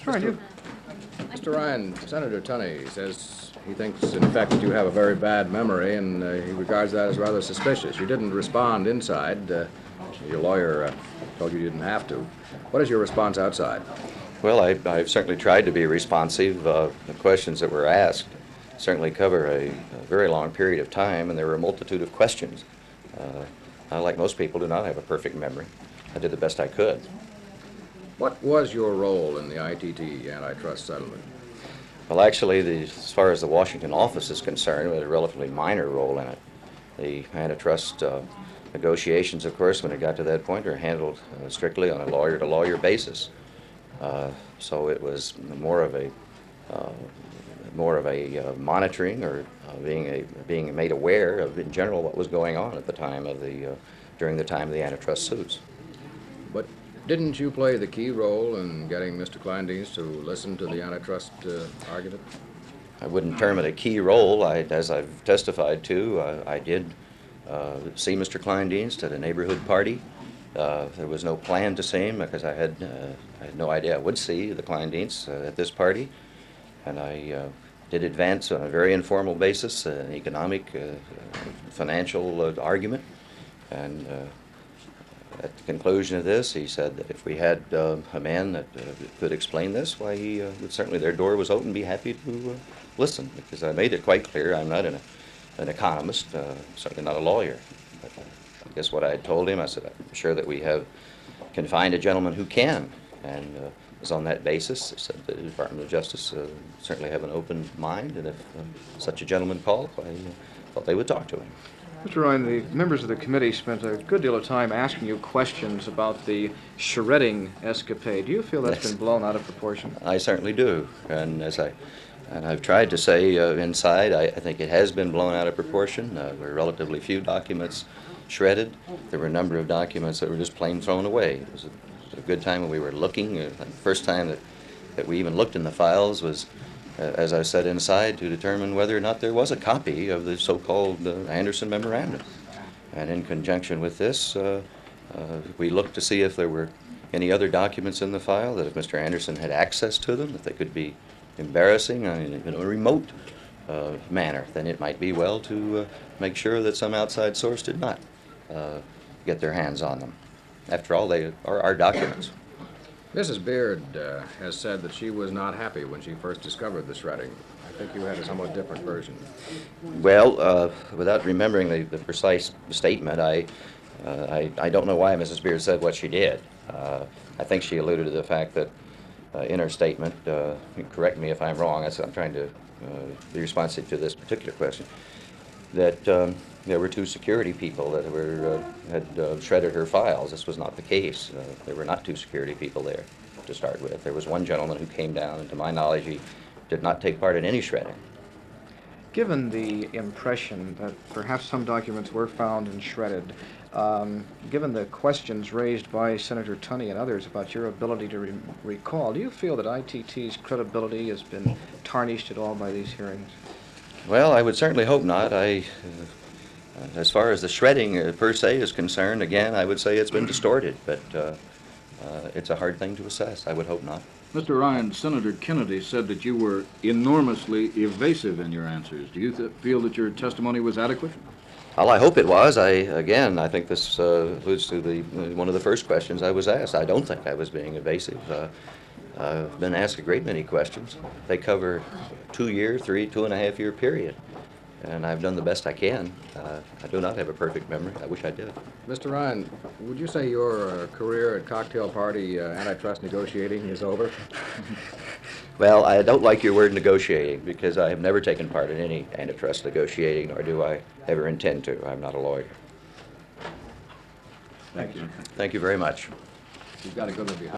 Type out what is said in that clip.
Mr. Ryan, Senator Tunney says he thinks, in fact, that you have a very bad memory, and he regards that as rather suspicious. You didn't respond inside. Your lawyer told you didn't have to. What is your response outside? Well, I've certainly tried to be responsive. The questions that were asked certainly cover a very long period of time, and there were a multitude of questions. I, like most people, do not have a perfect memory. I did the best I could. What was your role in the ITT antitrust settlement? Well, actually, as far as the Washington office is concerned, we had a relatively minor role in it. The antitrust negotiations, of course, when it got to that point, are handled strictly on a lawyer-to-lawyer basis. So it was more of a monitoring or being made aware of, in general, what was going on at the time of during the time of the antitrust suits. But didn't you play the key role in getting Mr. Kleindienst to listen to the antitrust argument? I wouldn't term it a key role. As I've testified to, I did see Mr. Kleindienst at a neighborhood party. There was no plan to see him because I had no idea I would see the Kleindienst at this party. And I did advance on a very informal basis an economic, financial argument. And at the conclusion of this, he said that if we had a man that could explain this, why he would certainly, their door was open, be happy to listen, because I made it quite clear I'm not an economist, certainly not a lawyer. But I guess what I had told him, I said, I'm sure that we can find a gentleman who can, and it was on that basis. I said the Department of Justice certainly have an open mind, and if such a gentleman called, I thought they would talk to him. Mr. Ryan, the members of the committee spent a good deal of time asking you questions about the shredding escapade. Do you feel that's been blown out of proportion? I certainly do, and I've tried to say inside, I think it has been blown out of proportion. There were relatively few documents shredded. There were a number of documents that were just plain thrown away. It was a good time when we were looking. The first time that we even looked in the files was, as I said, inside to determine whether or not there was a copy of the so-called Anderson memorandum. And in conjunction with this, we looked to see if there were any other documents in the file, that if Mr. Anderson had access to them, that they could be embarrassing in a remote manner, then it might be well to make sure that some outside source did not get their hands on them. After all, they are our documents. Mrs. Beard has said that she was not happy when she first discovered the shredding. I think you had a somewhat different version. Well, without remembering the precise statement, I don't know why Mrs. Beard said what she did. I think she alluded to the fact that in her statement, correct me if I'm wrong, I'm trying to be responsive to this particular question, that there were two security people that had shredded her files. This was not the case. There were not two security people there to start with. There was one gentleman who came down, and to my knowledge, he did not take part in any shredding. Given the impression that perhaps some documents were found and shredded, given the questions raised by Senator Tunney and others about your ability to recall, do you feel that ITT's credibility has been tarnished at all by these hearings? Well, I would certainly hope not. As far as the shredding per se is concerned, again, I would say it's been distorted, but it's a hard thing to assess. I would hope not. Mr. Ryan, Senator Kennedy said that you were enormously evasive in your answers. Do you feel that your testimony was adequate? Well, I hope it was. I think this alludes to one of the first questions I was asked. I don't think I was being evasive. I've been asked a great many questions. They cover 2-year, 2.5-year period. And I've done the best I can. I do not have a perfect memory. I wish I did. Mr. Ryan, would you say your career at cocktail party antitrust negotiating is over? Well, I don't like your word negotiating, because I have never taken part in any antitrust negotiating, nor do I ever intend to. I'm not a lawyer. Thank you. Thank you very much. You've got to go to the